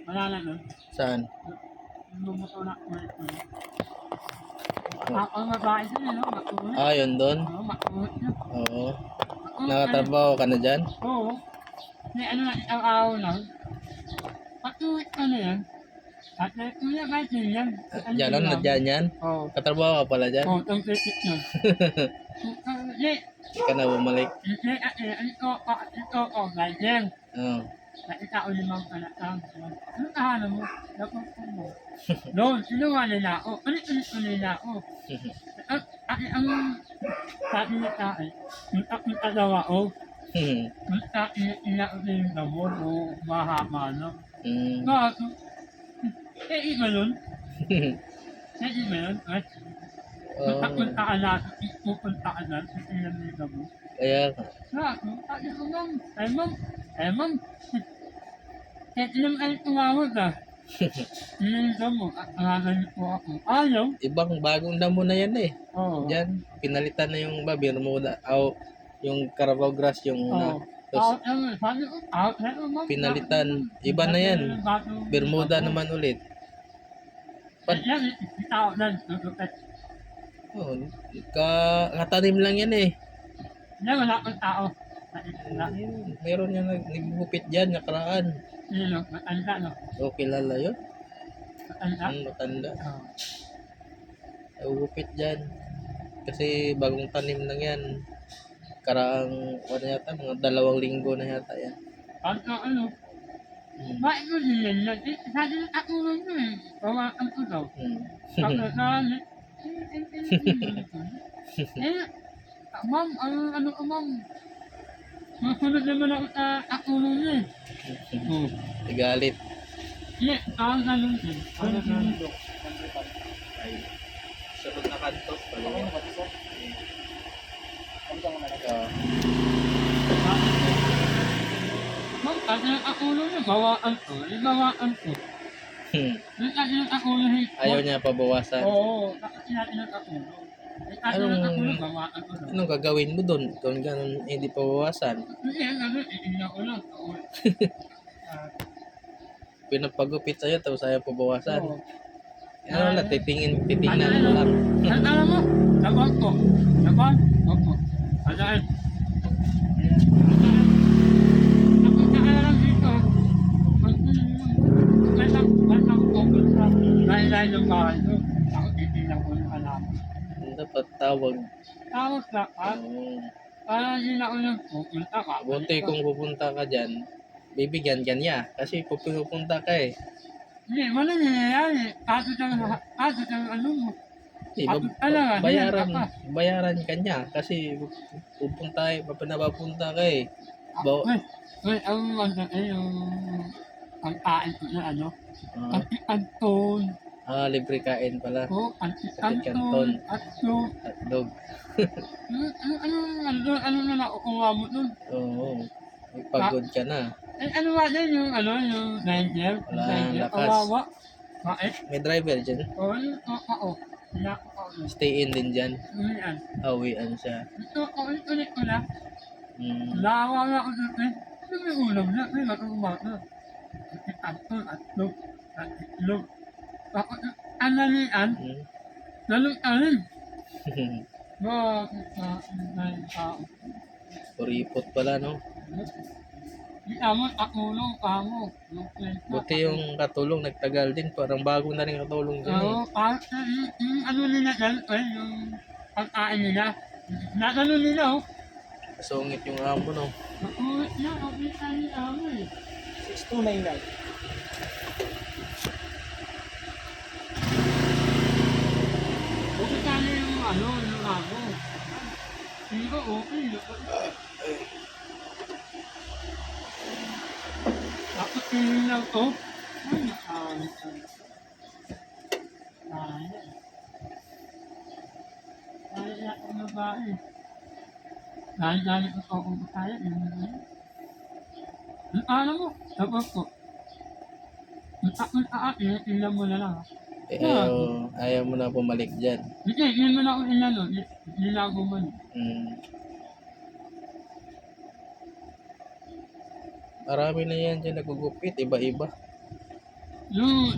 Wala na nun. Saan? Lumuto na ulit. Ang babae dun no? Makulit. Ah, yun doon? Oo, makulit na. Oo. Nakatrabaho ka na dyan? Oo. May ano na isang araw lang. Makulit ka na yan. At kuya, kahit yun yan. Dyan lang, na dyan yan? Oo. Katrabaho ka pala dyan? Oo, itong titik nun. Hindi. Hindi ka na bumalik? Hindi, ito, ganyan. Oo. Nakita ko limang anak lang. Ano tahanan mo? Dapat mo. Doon, sinuha nila ako. Ulit-ulit ko nila ako. Ang sabi niya sa akin, punta daw ako. Punta, ina ko yung gamot o mahama, no? Bakit? Iba nun? Iba nun? Punta ka na, pupunta ka na, ilan yung gamot. Kaya, Sabi ko, ma'am, kahit ilang kayo tumawag ah. Nilito mo, agalit po ako. Ayaw? ibang bagong damo na yan eh. Oo. Diyan, pinalitan na yung Bermuda. O, yung Carabao Grass yung una. Tapos, Sabi ko, out na ito, ma'am. pinalitan. Iba na yan. Bermuda naman ulit. Yan, tao na, tutupet. Oh, katanim lang yan eh. Yan, wala akong tao. Meron yan naggupit dyan, nakaraan. Sino, matanda, no? O, kilala yun? Matanda? Matanda. Oo. Naggupit dyan. Kasi bagong tanim lang yan. Karaang, ano yata, mga 2 linggo na yata yan. Ano? Bakit mo din yan? Sabi ng ako nun eh. Bawakan ko daw. Sabi, ma'am, ano ka ma'am? Masunod naman ako sa ako nun eh. Igalit. Hindi, ang ganun din. Ang ganun din. Ay, sunod na kanto. Ma'am, kasi ng ako nun eh. Bawaan ko. Bawaan ko. Kasi ng ako nun eh. Ayaw niya pabawasan. Oo, kasi natin ng ako nun. Kasi ng ako nun, bawaan ko. Anong gagawin mo doon? Kung ganun hindi pabawasan? Hindi, ganun, iiyak ko lang. Pinapagupit sa'yo tapos ayaw pabawasan. Oo. Ano lang, titingnan mo lang. Alam mo, laban ko. Opo. Alaan. Ako lang dito. Masang open sa lain-lain ng bahay ko. Ako titignan ko yung halaman. Dapat tawag. Tapos na, para hindi na ako pupunta ka. Buti kung pupunta ka dyan, bibigyan ka niya. Kasi pupunta ka eh. Hindi, wala nangyayari. Kaso ng ano mo. Bayaran ka niya. Kasi pupunta eh, napapunta ka eh. Ang kain ko na ano. Anti-anton. Libre kain pala. Oo, anti-anton. Hotdog. Ano na nakukuha mo nun? Oo. Pagod ka na. Ano ba din yung driver? Wala, lakas. Kawawa. Bakit? May driver dyan. Oo. Stay in din dyan. Yan. Awian siya. Ito, ulit ko na. Lawa nga ako dun eh. May ulam na, may matumak na. Anti-anton, atlog, itlog. Ako, analian, lalong-alin. Bakit na tao? Kuripot pala, no? Di naman katulong kamo. Buti yung katulong nagtagal din. Parang bago na rin katulong din. Oo, kahit yung ano nila dyan, yung pagkain nila. Nakano nila, oh. Sungit yung amo, no? Makulit na, kapit na ni amo eh. 6299. Kapit na yung yung amo. Hindi ko okay. Dapat yun lang to. Ay, nakakawit ka. Kaya ako na ba eh. Dahil ko ako kaya. Alam mo, tapos ko. Ilan mo na lang. Ayaw mo na bumalik dyan. Hindi, yun mo na ako inano. Nilago mo na. Marami na yan dyan nagugupit. Iba-iba. Yung,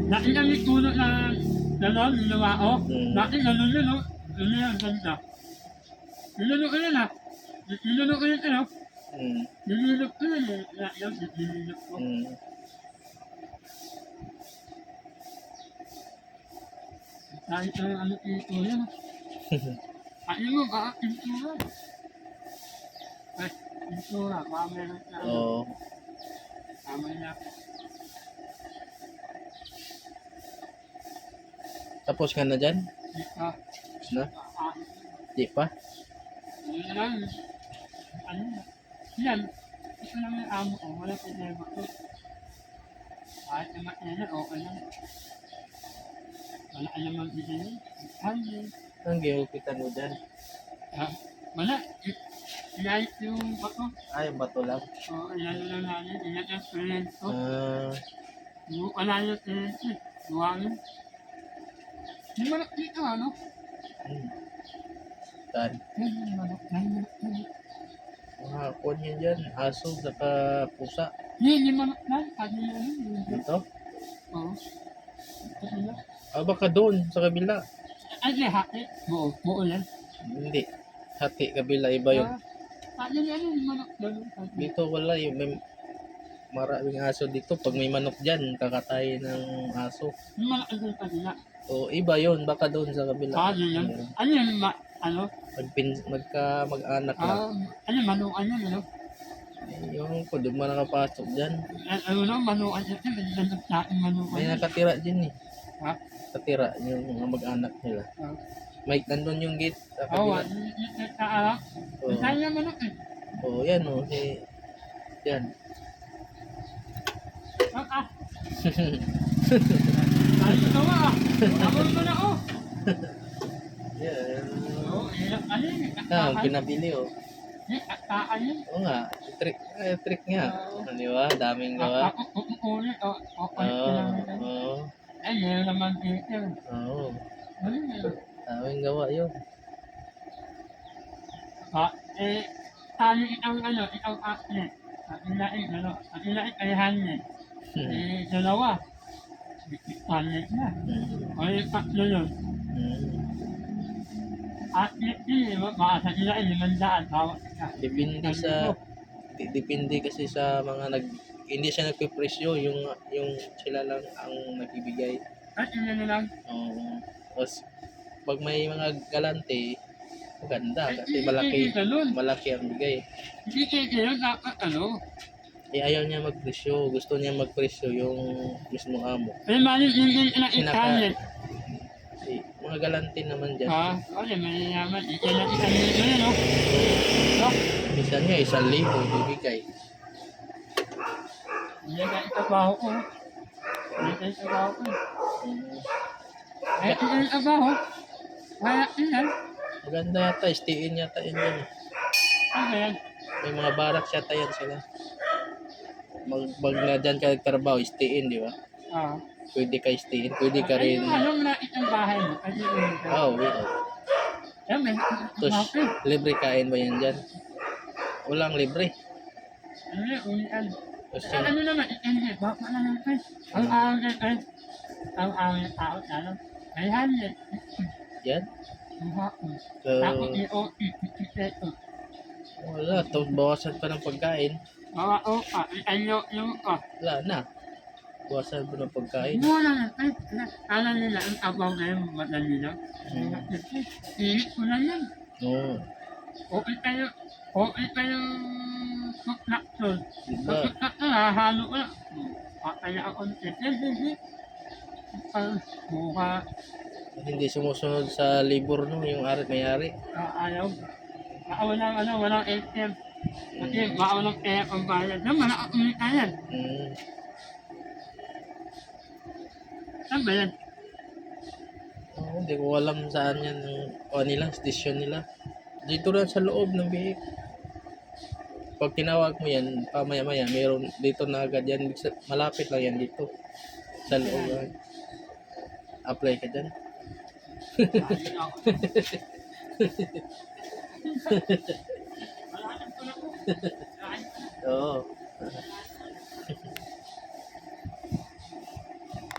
dati kami tulog na gano'n, ginawa ko. Dati gano'n yun, no? Yun yung ganda. Nilunok ko yun, ha? Nilunok ko yun, ano? Nilunok ko yun, eh. Nilunok ko. Kahit ano ito yun. Kain mo, baka pintura. Ay, pintura, baka meron na ano. Oo. Tama na. Tapos ka na dyan? Ah, Tapos na? ah, Di pa? yun lang. Ano na. Yan. Ito lang yung amo ko. Wala problema ko. Kahit na mainit, okay lang. Wala alam ang bigay. Hangin. Ang gihupitan mo dyan? Ah, wala. Inayos yung bato. Ay, bato lang. Oo, inayos lang namin. Inayos yung friend ko. Wala yung friend ko. Buwangin. Yung manok dito, ano? Tan. Yan yung manok. Yan yung manok dito. Mga kuwan yan dyan. Aso, saka pusa. Yan yung manok lang. Sabi niya yun. Dito? Oo. Ito lang. Ah, baka doon, sa kabila. Ay, may hati. Buo. Buo yan. Hindi. Hati, kabila, iba yun. Sabi niya yun, yung manok lang. Dito wala yung may maraming aso dito. Pag may manok dyan, kakatay ng aso. Yung manok ang kanila. O, iba yun. Baka doon sa kabila. Sabi yun. Ano yun, ano? Mag-anak lang. Ano, manukan yun, ano? Yung ko, doon man nakapasok dyan. Ano na, manukan yun. Nagdadap sa akin manukan. May nakatira dyan eh. Ha? Nakatira yung mga mag-anak nila. Mike, nandun yung gate sa Oo, kabila. nagkaarak. Oo. Saan yung manok eh? Oo, yan o. Yan. Ah. Tayo gawa ah. Ako naman ako. Yan. Oo, ano yun? Ah, pinabili o. Kaan yun. Oo nga. Trick nga. Di ba? Daming gawa. Ako, ulit. Oo. Ay, meron naman dito. Oo. Ano yun? Daming gawa yun. Tali ang ano, itong acne. Ang ilaing, ano, ang ilaing ay hangin. Dalawa. Tali na. O yung tatlo yun. At yun, baka sa ilaing, 500, bawat isa. Depende kasi sa mga hindi siya nagpipresyo, yung sila lang ang nagbibigay. At yun na lang. Oo. Tapos pag may mga galante, maganda kasi malaki ang bigay. Hindi kayo dapat ano. Ayaw niya magpresyo, gusto niya magpresyo yung mismo amo. Ay, mali yung na-Italian. Mga galante naman dyan. Wala, may naman. Ika na yun, no? No? Minsan nga, 1,000 bibigay. Hindi ka itabaho ko. Hindi ka itabaho ko. Ay, ito yung itabaho. Wala yan. Maganda yata, STN yata yun dyan. Ano yan? May mga barracks yata yan sila. Pag na dyan ka nagtrabaho, STN, di ba? Pwede ka STN, pwede ka rin. Ano na itong bahay mo? Oo, Yan, may tapos, libre kain ba yan dyan? Walang libre. Ano yan, ulian. Tapos Ano naman, hindi, baka na naman. Ang awang yan, ang awang yung tao, ano? May hangin. yan? Ang hapon. So, Tapos i-o-i-i-i-i-i. wala, tapos bawasan pa ng pagkain. Mga opa, yung ka. Wala na. Bawasan pa ng pagkain. Muna na, alam nila, ang abaw na yung madali lang. Init ko na yan. Oo. Okay kayo mag-lakson. Diba? Pag-lakson, hahalo ko na. Kaya ako hindi. Buka, Hindi sumusunod sa libur, no? Yung may-ari. ayaw. Walang ATM. Kasi baka walang kaya pang bayad. Yan, malakakita yan. Saan ba yan? Oo, hindi ko alam saan yan nila, station nila. Dito lang sa loob ng bihik. Pag tinawag mo yan, pamaya-maya, mayroon dito na agad yan. Malapit lang yan dito. Sa loob. Apply ka dyan. Oo.